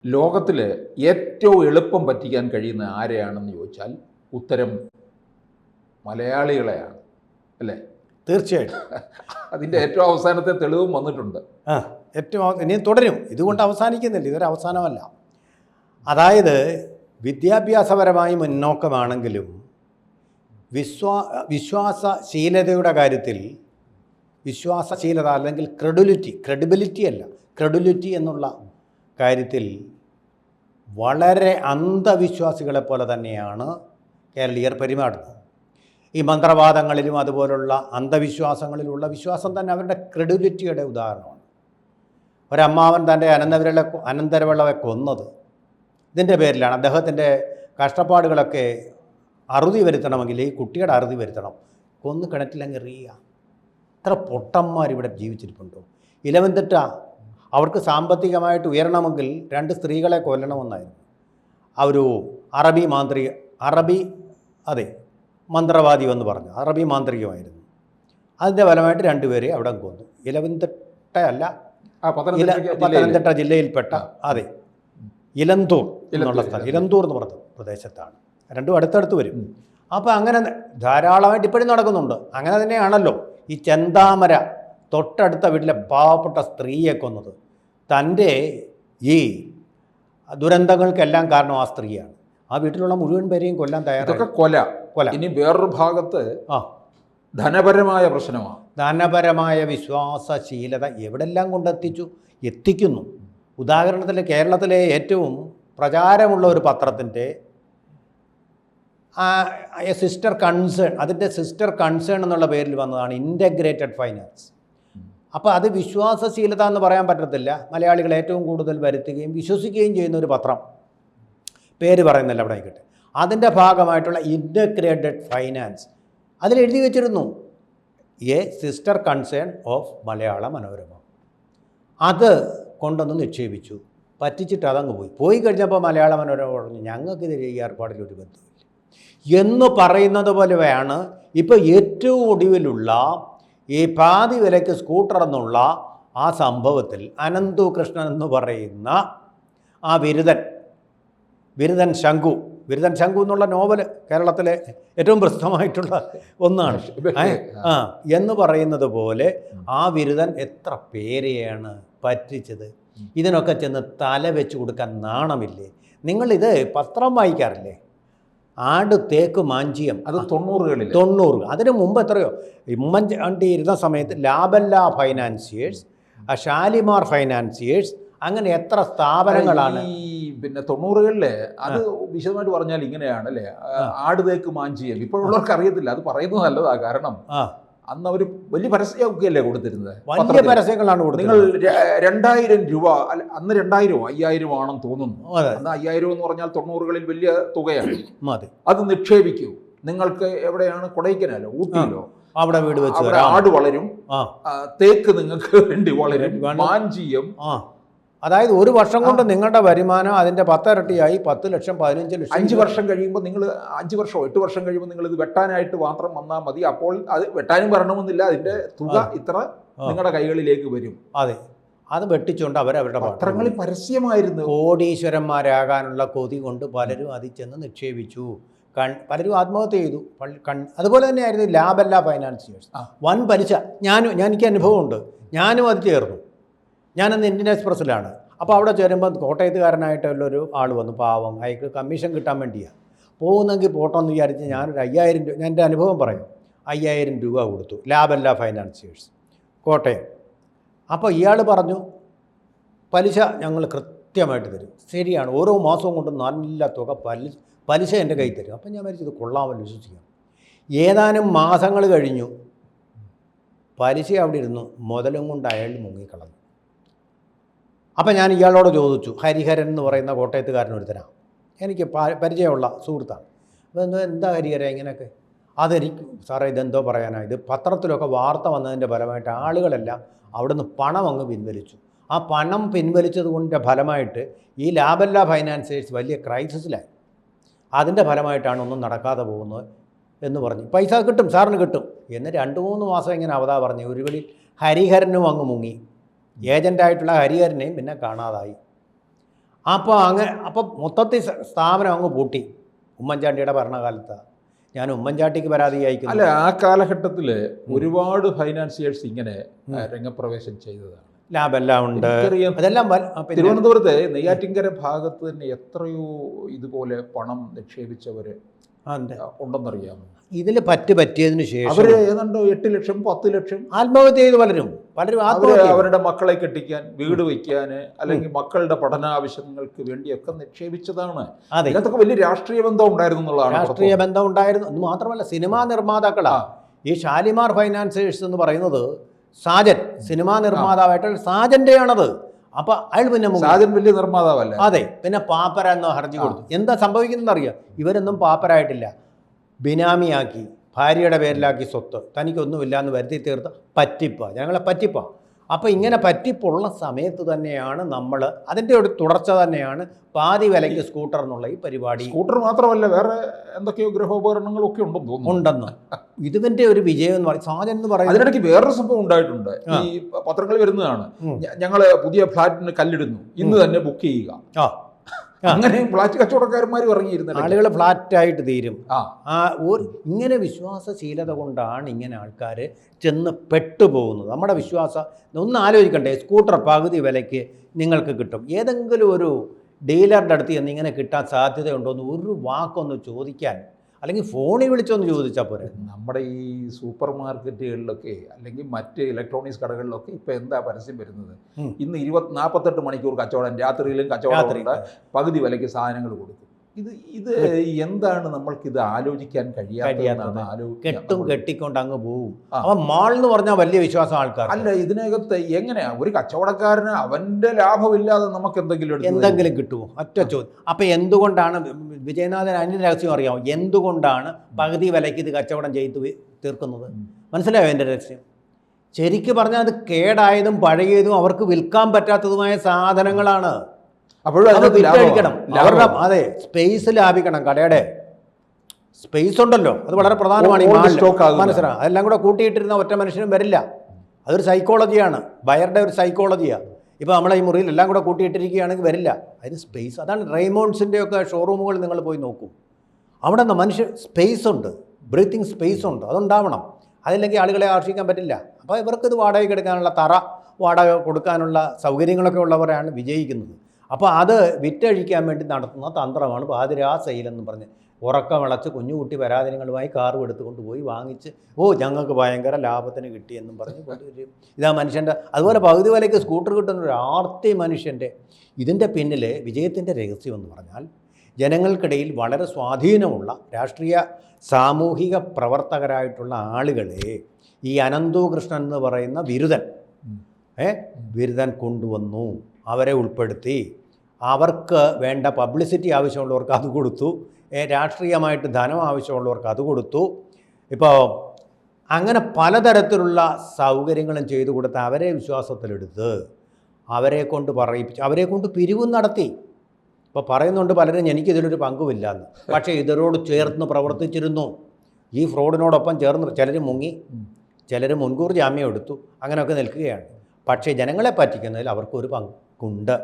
ലോകത്തിൽ ഏറ്റവും എളുപ്പം പറ്റിക്കാൻ കഴിയുന്ന ആരെയാണെന്ന് ചോദിച്ചാൽ ഉത്തരം മലയാളികളെയാണ്, അല്ലേ? തീർച്ചയായിട്ടും. അതിൻ്റെ ഏറ്റവും അവസാനത്തെ തെളിവും വന്നിട്ടുണ്ട്. ഇനിയും തുടരും. ഇതുകൊണ്ട് അവസാനിക്കുന്നില്ല, ഇതൊരു അവസാനമല്ല. അതായത് വിദ്യാഭ്യാസപരമായി മുന്നോക്കമാണെങ്കിലും വിശ്വാസശീലതയുടെ കാര്യത്തിൽ, വിശ്വാസശീലത അല്ലെങ്കിൽ ക്രെഡിബിലിറ്റി എന്നുള്ള കാര്യത്തിൽ വളരെ അന്ധവിശ്വാസികളെ പോലെ തന്നെയാണ് കേരളീയർ പെരുമാറുന്നത്. ഈ മന്ത്രവാദങ്ങളിലും അതുപോലുള്ള അന്ധവിശ്വാസങ്ങളിലുള്ള വിശ്വാസം തന്നെ അവരുടെ ക്രെഡിബിലിറ്റിയുടെ ഉദാഹരണമാണ്. ഒരമ്മാവൻ തൻ്റെ അനന്തരവളവെ കൊന്നത് ഇതിൻ്റെ പേരിലാണ്. അദ്ദേഹത്തിൻ്റെ കഷ്ടപ്പാടുകളൊക്കെ അറുതി വരുത്തണമെങ്കിൽ ഈ കുട്ടിയുടെ അറുതി വരുത്തണം, കൊന്ന് കിണറ്റിലങ്ങ് എറിയുക. ഇത്ര പൊട്ടന്മാരിവിടെ ജീവിച്ചിരിപ്പുണ്ടോ? ഇലവന്തിട്ട അവർക്ക് സാമ്പത്തികമായിട്ട് ഉയരണമെങ്കിൽ 2 സ്ത്രീകളെ കൊല്ലണമെന്നായിരുന്നു. ഒരു മന്ത്രവാദി എന്ന് പറഞ്ഞു, അറബി മാന്ത്രികമായിരുന്നു. അതിൻ്റെ ഫലമായിട്ട് 2 പേരെ അവിടെ കൊന്നു. ഇലവന്തിട്ടയല്ല, പത്തനംതിട്ട ജില്ലയിൽപ്പെട്ട ഇലന്തൂർ എന്നുള്ള സ്ഥലം, ഇലന്തൂർ എന്ന് പറഞ്ഞ പ്രദേശത്താണ്. 2 അടുത്തടുത്ത് വരും. അപ്പോൾ അങ്ങനെ ധാരാളമായിട്ട് ഇപ്പോഴും നടക്കുന്നുണ്ട്. അങ്ങനെ തന്നെയാണല്ലോ ഈ ചെന്താമര തൊട്ടടുത്ത വീട്ടിലെ പാവപ്പെട്ട സ്ത്രീയെ കൊന്നത്. തൻ്റെ ഈ ദുരന്തങ്ങൾക്കെല്ലാം കാരണം ആ സ്ത്രീയാണ്. ആ വീട്ടിലുള്ള മുഴുവൻ പേരെയും കൊല്ലാൻ തയ്യാറാണ്. കൊല. ഇനി വേറൊരു ഭാഗത്ത് ധനപരമായ പ്രശ്നമാണ്. ധനപരമായ വിശ്വാസശീലത എവിടെല്ലാം എത്തിക്കുന്നു. ഉദാഹരണത്തിന് കേരളത്തിലെ ഏറ്റവും പ്രചാരമുള്ള ഒരു പത്രത്തിൻ്റെ സിസ്റ്റർ കൺസേൺ എന്നുള്ള പേരിൽ വന്നതാണ് ഇൻ്റഗ്രേറ്റഡ് ഫൈനാൻസ്. അപ്പോൾ അത് വിശ്വാസശീലത എന്ന് പറയാൻ പറ്റത്തില്ല. മലയാളികൾ ഏറ്റവും കൂടുതൽ വരുത്തുകയും വിശ്വസിക്കുകയും ചെയ്യുന്ന ഒരു പത്രം, പേര് പറയുന്നില്ല, അവിടെ ആയിക്കട്ടെ. അതിൻ്റെ ഭാഗമായിട്ടുള്ള ഇൻ്റഗ്രേറ്റഡ് ഫൈനാൻസ് അതിലെഴുതി വെച്ചിരുന്നു sister concern of Malayala Manorama. അത് കൊണ്ടൊന്ന് നിക്ഷേപിച്ചു, പറ്റിച്ചിട്ട് അതങ്ങ് പോയി കഴിഞ്ഞപ്പോൾ മലയാള മനോരമ പറഞ്ഞു ഞങ്ങൾക്കിതിൽ ഈ ഏർപ്പാടിലൊരു ബന്ധമില്ല എന്ന് പറയുന്നത് പോലെയാണ് ഇപ്പോൾ ഏറ്റവും ഒടുവിലുള്ള ഈ പാതി വിലയ്ക്ക് സ്കൂട്ടർ എന്നുള്ള ആ സംഭവത്തിൽ അനന്തു കൃഷ്ണൻ എന്ന് പറയുന്ന ആ വിരുദൻ ശംഖു എന്നുള്ള നോവൽ കേരളത്തിലെ ഏറ്റവും പ്രസിദ്ധമായിട്ടുള്ള ഒന്നാണ്. എന്ന് പറയുന്നത് പോലെ ആ വിരുദൻ എത്ര പേരെയാണ് പറ്റിച്ചത്. ഇതിനൊക്കെ ചെന്ന് തല വെച്ച് കൊടുക്കാൻ നാണമില്ലേ? നിങ്ങളിത് പത്രം വായിക്കാറില്ലേ? ആട് തേക്ക് മാഞ്ചിയം, അത് 90. അതിന് മുമ്പ് എത്രയോ ഉമ്മൻചാണ്ടി ഇരുന്ന സമയത്ത് ലാബല്ല ഫൈനാൻസിയേഴ്സ്, ഷാലിമാർ ഫൈനാൻസിയേഴ്സ്, അങ്ങനെ എത്ര സ്ഥാപനങ്ങളാണ്. പിന്നെ 90-കളിലെ അത് വിശദമായിട്ട് പറഞ്ഞാൽ ഇങ്ങനെയാണ്, അല്ലേ? ആട് തേക്ക് മാഞ്ചിയം ഇപ്പോഴുള്ളവർക്ക് അറിയത്തില്ല. അത് പറയുന്നത് നല്ലതാ. കാരണം അന്ന് അവർ വലിയ പരസ്യമൊക്കെയല്ലേ കൊടുത്തിരുന്നത്. വലിയ പരസ്യങ്ങളാണ് കൊടുക്കുന്നത്. നിങ്ങൾ 2000 രൂപ, അന്ന് 2000 5000 ആണെന്ന് തോന്നുന്നു. അന്ന് 5000 എന്ന് പറഞ്ഞാൽ 90-കളിൽ വലിയ തുകയാണ്. അത് നിക്ഷേപിക്കൂ. നിങ്ങൾക്ക് എവിടെയാണ്? കൊടൈക്കനാലോ ഊട്ടിയിലോ അവിടെ വീട് വെച്ച് ആട് വളരും, തേക്ക് നിങ്ങൾക്ക് വേണ്ടി വളരും, മാഞ്ചിയം. അതായത് 1 വർഷം കൊണ്ട് നിങ്ങളുടെ വരുമാനം അതിൻ്റെ 10 ഇരട്ടിയായി. 10 ലക്ഷം 15 ലക്ഷം. 5 വർഷം കഴിയുമ്പോൾ നിങ്ങൾ 5 വർഷമോ 8 വർഷം കഴിയുമ്പോൾ നിങ്ങൾ ഇത് വെട്ടാനായിട്ട് മാത്രം വന്നാൽ മതി. അപ്പോൾ അത് വെട്ടാനും വരണമെന്നില്ല. അതിൻ്റെ തുക ഇത്ര നിങ്ങളുടെ കൈകളിലേക്ക് വരും. അതെ, അത് വെട്ടിച്ചുകൊണ്ട് അവരവരുടെ പത്രങ്ങളിൽ പരസ്യമായിരുന്നു. കോടീശ്വരന്മാരാകാനുള്ള കൊതി കൊണ്ട് പലരും അതിൽ ചെന്ന് നിക്ഷേപിച്ചു. പലരും ആത്മഹത്യ ചെയ്തു. അതുപോലെ തന്നെയായിരുന്നു ലാബല്ല ഫൈനാൻസിയേഴ്സ്. വൻ പലിശ. എനിക്ക് അനുഭവമുണ്ട്. ഞാനും അത് ചേർന്നു. ഞാനന്ന് ഇന്ത്യൻ എക്സ്പ്രസ്സിലാണ്. അപ്പോൾ അവിടെ ചേരുമ്പോൾ കോട്ടയത്തുകാരനായിട്ടുള്ളൊരു ആൾ വന്നു. പാവം, അയാൾക്ക് കമ്മീഷൻ കിട്ടാൻ വേണ്ടിയാണ് പോകുന്നെങ്കിൽ പോട്ടെന്ന് വിചാരിച്ച് ഞാനൊരു 5000 രൂപ, ഞാൻ എൻ്റെ അനുഭവം പറയും, 5000 രൂപ കൊടുത്തു. ലാബല്ല ഫൈനാൻസിയേഴ്സ് കോട്ടയം. അപ്പോൾ ഇയാൾ പറഞ്ഞു പലിശ ഞങ്ങൾ കൃത്യമായിട്ട് തരും. ശരിയാണ്, ഓരോ മാസവും കൊണ്ട് നല്ല തുക പലിശ എൻ്റെ കയ്യിൽ തരും. അപ്പം ഞാൻ വിചാരിച്ചത് കൊള്ളാമല്ലോ, വിശ്വസിക്കാം. ഏതാനും മാസങ്ങൾ കഴിഞ്ഞു, പലിശ അവിടെ ഇരുന്നു, മുതലും കൊണ്ട് അയാൾ മുങ്ങിക്കളഞ്ഞു. അപ്പം ഞാൻ ഇയാളോട് ചോദിച്ചു, ഹരിഹരൻ എന്ന് പറയുന്ന കോട്ടയത്തുകാരൻ ഒരുത്തനാണ്, എനിക്ക് പരിചയമുള്ള സുഹൃത്താണ്. അപ്പോൾ എന്താ ഹരിഹരൻ ഇങ്ങനെയൊക്കെ? അതെനിക്ക് സാറേ ഇതെന്തോ പറയാനാണ്, ഇത് പത്രത്തിലൊക്കെ വാർത്ത വന്നതിൻ്റെ ഫലമായിട്ട് ആളുകളെല്ലാം അവിടെ നിന്ന് പണം അങ്ങ് പിൻവലിച്ചു. ആ പണം പിൻവലിച്ചത് കൊണ്ടിൻ്റെ ഫലമായിട്ട് ഈ ലാബല്ല ഫൈനാൻസിയേഴ്സ് വലിയ ക്രൈസിസിലായി. അതിൻ്റെ ഫലമായിട്ടാണ് ഒന്നും നടക്കാതെ പോകുന്നത് എന്ന് പറഞ്ഞു. പൈസ കിട്ടും, സാറിന് കിട്ടും എന്ന് 2-3 മാസം ഇങ്ങനെ അവതാ പറഞ്ഞു. ഒരു വെളി ഹരിഹരനും അങ്ങ് മുങ്ങി. ഏജൻ്റായിട്ടുള്ള ഹരിഹരനെയും പിന്നെ കാണാതായി. അപ്പോൾ മൊത്തത്തിൽ സ്ഥാപനം അങ്ങ് പൂട്ടി. ഉമ്മൻചാണ്ടിയുടെ ഭരണകാലത്താണ് ഞാൻ ഉമ്മൻചാണ്ടിക്ക് പരാതി അയക്കുന്നു. അല്ല, ആ കാലഘട്ടത്തിൽ ഒരുപാട് ഫൈനാൻസിയേഴ്സ് ഇങ്ങനെ രംഗപ്രവേശം ചെയ്തതാണ്. ലാഭെല്ലാം ഉണ്ട്. എനിക്കറിയാം, അതെല്ലാം തിരുവനന്തപുരത്തെ നെയ്യാറ്റിൻകര ഭാഗത്ത് തന്നെ എത്രയോ ഇതുപോലെ പണം നിക്ഷേപിച്ചവര് ഉണ്ടെന്നറിയാമോ? ഇതിൽ പറ്റിയതിനു ശേഷം അവര് ഏതാണ്ട് 8 ലക്ഷം 10 ലക്ഷം ആത്മഹത്യ ചെയ്ത് പലരും അവരുടെ മക്കളെ കെട്ടിക്കാൻ, വീട് വയ്ക്കാൻ, അല്ലെങ്കിൽ മക്കളുടെ പഠനാവശ്യങ്ങൾക്ക് വേണ്ടിയൊക്കെ നിക്ഷേപിച്ചതാണ്. ഇതിനകത്തൊക്കെ വലിയ രാഷ്ട്രീയ ബന്ധം ഉണ്ടായിരുന്നു എന്നുള്ളതാണ്. രാഷ്ട്രീയ ബന്ധം ഉണ്ടായിരുന്നു എന്ന് മാത്രമല്ല, സിനിമാ നിർമ്മാതാക്കളാ. ഈ ഷാലിമാർ ഫൈനാൻസേഴ്സ് എന്ന് പറയുന്നത് സാജൻ സിനിമാ നിർമ്മാതാവായിട്ട് സാജന്റെയാണത്. അപ്പൊ അയാൾ പിന്നെ സാജൻ വലിയ നിർമ്മാതാവല്ല. അതെ, പിന്നെ പാപ്പര എന്ന ഹർജി കൊടുത്തു. എന്താ സംഭവിക്കുന്നത് അറിയാം? ഇവരൊന്നും പാപ്പരായിട്ടില്ല, ബിനാമിയാക്കി, ഭാര്യയുടെ പേരിലാക്കി സ്വത്ത്, തനിക്കൊന്നുമില്ല എന്ന് വരുത്തി തീർത്ത പറ്റിപ്പ, ഞങ്ങളെ പറ്റിപ്പ. അപ്പോൾ ഇങ്ങനെ പറ്റിപ്പുള്ള സമയത്ത് തന്നെയാണ് നമ്മൾ അതിൻ്റെ ഒരു തുടർച്ച തന്നെയാണ് പാതി വിലയ്ക്ക് സ്കൂട്ടർ എന്നുള്ള ഈ പരിപാടി. സ്കൂട്ടർ മാത്രമല്ല, വേറെ എന്തൊക്കെയോ ഗൃഹോപകരണങ്ങളൊക്കെ ഉണ്ടെന്ന് ഇതിന്റെ ഒരു വിജയം എന്ന് പറയും സാജൻ എന്ന് പറയുന്നത്. അതിനിടയ്ക്ക് വേറൊരു സംഭവം ഉണ്ടായിട്ടുണ്ട്. ഈ പത്രങ്ങളിൽ വരുന്നതാണ്, ഞങ്ങൾ പുതിയ ഫ്ലാറ്റിന് കല്ലിടുന്നു, ഇന്ന് തന്നെ ബുക്ക് ചെയ്യുക. അങ്ങനെ ഫ്ലാറ്റ് കച്ചവടക്കാരന്മാർ ഇറങ്ങിയിരുന്നു. ആളുകൾ ഫ്ലാറ്റായിട്ട് തീരും. ഇങ്ങനെ വിശ്വാസശീലത കൊണ്ടാണ് ഇങ്ങനെ ആൾക്കാർ ചെന്ന് പെട്ടുപോകുന്നത്. നമ്മുടെ വിശ്വാസം ഒന്ന് ആലോചിക്കണ്ടേ, സ്കൂട്ടർ പകുതി വിലയ്ക്ക് നിങ്ങൾക്ക് കിട്ടും. ഏതെങ്കിലും ഒരു ഡീലറുടെ അടുത്ത് ചെന്ന് ഇങ്ങനെ കിട്ടാൻ സാധ്യതയുണ്ടോയെന്ന് ഒരു വാക്കൊന്ന് ചോദിക്കാൻ, അല്ലെങ്കിൽ ഫോണിൽ വിളിച്ചൊന്ന് ചോദിച്ചാൽ പോരെ. നമ്മുടെ ഈ സൂപ്പർ മാർക്കറ്റുകളിലൊക്കെ അല്ലെങ്കിൽ മറ്റ് ഇലക്ട്രോണിക്സ് കടകളിലൊക്കെ ഇപ്പം എന്താ പരസ്യം വരുന്നത്? ഇന്ന് 48 മണിക്കൂർ കച്ചവടം, രാത്രിയിലും കച്ചവടം, പകുതി വിലയ്ക്ക് സാധനങ്ങൾ കൊടുക്കും. ഇത് എന്താണ് നമ്മൾക്കിത് ആലോചിക്കാൻ കഴിയാത്തത്? കെട്ടിക്കൊണ്ട് അങ്ങ് പോവും. അപ്പൊ മാൾ എന്ന് പറഞ്ഞാൽ വലിയ വിശ്വാസം ആൾക്കാർ. അല്ല, ഇതിനകത്ത് എങ്ങനെയാ ഒരു കച്ചവടക്കാരന് അവന്റെ ലാഭമില്ലാതെ നമുക്ക് എന്തെങ്കിലും കിട്ടുമോ? ഒറ്റ ചോദ്യം. അപ്പൊ എന്തുകൊണ്ടാണ് വിജയനാഥൻ അതിന്റെ രഹസ്യം അറിയാമോ? എന്തുകൊണ്ടാണ് പകുതി വിലയ്ക്ക് ഇത് കച്ചവടം ചെയ്ത് തീർക്കുന്നത്? മനസ്സിലായോ എൻ്റെ രഹസ്യം? ശരിക്കും പറഞ്ഞാൽ അത് കേടായതും പഴയതും അവർക്ക് വിൽക്കാൻ പറ്റാത്തതുമായ സാധനങ്ങളാണ്. വിറ്റഴിക്കണം. അവരുടെ അതെ സ്പേസ് ലാഭിക്കണം. കടയുടെ സ്പേസ് ഉണ്ടല്ലോ, അത് വളരെ പ്രധാനമാണ്. മനസ്സിലാവും. അതെല്ലാം കൂടെ കൂട്ടിയിട്ടിരുന്ന ഒറ്റ മനുഷ്യനും വരില്ല. അതൊരു സൈക്കോളജിയാണ്, ബയറുടെ ഒരു സൈക്കോളജിയാണ്. ഇപ്പോൾ നമ്മളെ ഈ മുറിയിൽ എല്ലാം കൂടെ കൂട്ടിയിട്ടിരിക്കുകയാണെങ്കിൽ വരില്ല. അതിന് സ്പേസ്. അതാണ് റെയ്മോൺസിൻ്റെ ഒക്കെ ഷോറൂമുകൾ നിങ്ങൾ പോയി നോക്കൂ. അവിടെ നിന്ന് മനുഷ്യ സ്പേസ് ഉണ്ട്, ബ്രീത്തിങ് സ്പേസ് ഉണ്ട്, അതുണ്ടാവണം. അതില്ലെങ്കിൽ ആളുകളെ ആകർഷിക്കാൻ പറ്റില്ല. അപ്പോൾ ഇവർക്കിത് വാടകയ്ക്ക് എടുക്കാനുള്ള തറ വാടക കൊടുക്കാനുള്ള സൗകര്യങ്ങളൊക്കെ ഉള്ളവരാണ് വിജയിക്കുന്നത്. അപ്പോൾ അത് വിറ്റഴിക്കാൻ വേണ്ടി നടത്തുന്ന തന്ത്രമാണ് പാതിരാ സെയിലെന്ന് പറഞ്ഞ് ഉറക്കമിളച്ച് കുഞ്ഞുകുട്ടി പരാതികളുമായി കാറും എടുത്തുകൊണ്ട് പോയി വാങ്ങിച്ച് ഞങ്ങൾക്ക് ഭയങ്കര ലാഭത്തിന് കിട്ടിയെന്നും പറഞ്ഞ് കൊണ്ടുവരും. ഇതാ മനുഷ്യൻ്റെ. അതുപോലെ പകുതി വിലയ്ക്ക് സ്കൂട്ടർ കിട്ടുന്ന ഒരു ആർത്തി മനുഷ്യൻ്റെ. ഇതിൻ്റെ പിന്നിൽ വിജയത്തിൻ്റെ രഹസ്യം എന്ന് പറഞ്ഞാൽ ജനങ്ങൾക്കിടയിൽ വളരെ സ്വാധീനമുള്ള രാഷ്ട്രീയ സാമൂഹിക പ്രവർത്തകരായിട്ടുള്ള ആളുകളെ ഈ അനന്തു കൃഷ്ണൻ എന്ന് പറയുന്ന ബിരുദൻ കൊണ്ടുവന്നു, അവരെ ഉൾപ്പെടുത്തി. അവർക്ക് വേണ്ട പബ്ലിസിറ്റി ആവശ്യമുള്ളവർക്ക് അത് കൊടുത്തു, രാഷ്ട്രീയമായിട്ട് ധനം ആവശ്യമുള്ളവർക്ക് അത് കൊടുത്തു. ഇപ്പോൾ അങ്ങനെ പലതരത്തിലുള്ള സൗകര്യങ്ങളും ചെയ്തു കൊടുത്ത് അവരെ വിശ്വാസത്തിലെടുത്ത് അവരെ കൊണ്ട് പറയിപ്പിച്ചു, അവരെ കൊണ്ട് പിരിവും നടത്തി. ഇപ്പോൾ പറയുന്നുണ്ട് പലരും എനിക്കിതിലൊരു പങ്കുമില്ലെന്ന്. പക്ഷേ ഇതിനോട് ചേർന്ന് പ്രവർത്തിച്ചിരുന്നു. ഈ ഫ്രോഡിനോടൊപ്പം ചേർന്ന് ചിലർ മുങ്ങി, ചിലർ മുൻകൂർ ജാമ്യം എടുത്തു, അങ്ങനെയൊക്കെ നിൽക്കുകയാണ്. പക്ഷേ ജനങ്ങളെ പറ്റിക്കുന്നതിൽ അവർക്കൊരു പങ്കുണ്ട്.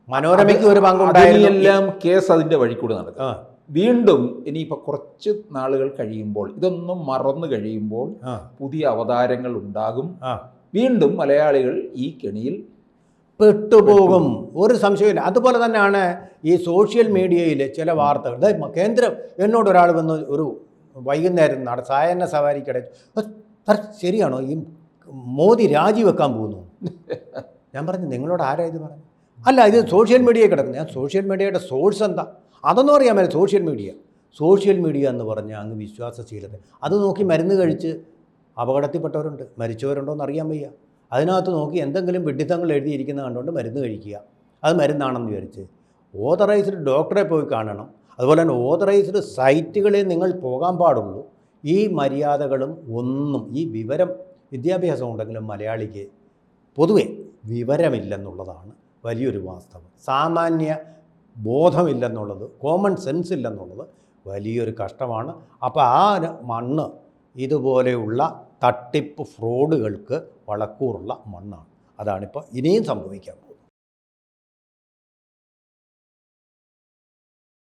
മനോരമയ്ക്ക് ഒരു പങ്കുണ്ടായെല്ലാം കേസ് അതിൻ്റെ വഴി കൂടെ നടക്കും. വീണ്ടും ഇനിയിപ്പോൾ കുറച്ച് നാളുകൾ കഴിയുമ്പോൾ, ഇതൊന്നും മറന്നു കഴിയുമ്പോൾ പുതിയ അവതാരങ്ങൾ ഉണ്ടാകും. വീണ്ടും മലയാളികൾ ഈ കെണിയിൽ പെട്ടുപോകും, ഒരു സംശയമില്ല. അതുപോലെ തന്നെയാണ് ഈ സോഷ്യൽ മീഡിയയിൽ ചില വാർത്തകൾ. കേന്ദ്രം എന്നോട് ഒരാൾ വന്ന് ഒരു വൈകുന്നേരം സായാഹ്ന സവാരിക്കിടെ, ശരിയാണോ ഈ മോദി രാജിവെക്കാൻ പോകുന്നു? ഞാൻ പറഞ്ഞു നിങ്ങളോട് ആരാ ഇത് പറഞ്ഞു? അല്ല, ഇത് സോഷ്യൽ മീഡിയയിൽ കിടക്കുന്നു. ഞാൻ സോഷ്യൽ മീഡിയയുടെ സോഴ്സ് എന്താ അതൊന്നും അറിയാൻ പറ്റില്ല. സോഷ്യൽ മീഡിയ എന്ന് പറഞ്ഞാൽ അങ്ങ് വിശ്വാസശീലത. അത് നോക്കി മരുന്ന് കഴിച്ച് അപകടത്തിൽപ്പെട്ടവരുണ്ട്, മരിച്ചവരുണ്ടോയെന്ന് അറിയാൻ വയ്യ. അതിനകത്ത് നോക്കി എന്തെങ്കിലും വിഡ്ഢിത്തങ്ങൾ എഴുതിയിരിക്കുന്നത് കണ്ടുകൊണ്ട് മരുന്ന് കഴിക്കുക, അത് മരുന്നാണെന്ന് വിചാരിച്ച്. ഓതറൈസ്ഡ് ഡോക്ടറെ പോയി കാണണം. അതുപോലെ തന്നെ ഓതറൈസ്ഡ് സൈറ്റുകളിൽ നിങ്ങൾ പോകാൻ പാടുള്ളൂ. ഈ മര്യാദകളും ഒന്നും, ഈ വിദ്യാഭ്യാസം ഉണ്ടെങ്കിലും മലയാളിക്ക് പൊതുവെ വിവരമില്ലെന്നുള്ളതാണ് വലിയൊരു വാസ്തവം. സാമാന്യ ബോധമില്ലെന്നുള്ളത്, കോമൺ സെൻസ് ഇല്ലെന്നുള്ളത് വലിയൊരു കഷ്ടമാണ്. അപ്പോൾ ആ മണ്ണ് ഇതുപോലെയുള്ള തട്ടിപ്പ് ഫ്രോഡുകൾക്ക് വളക്കൂറുള്ള മണ്ണാണ്. അതാണിപ്പോൾ ഇനിയും സംഭവിക്കാം.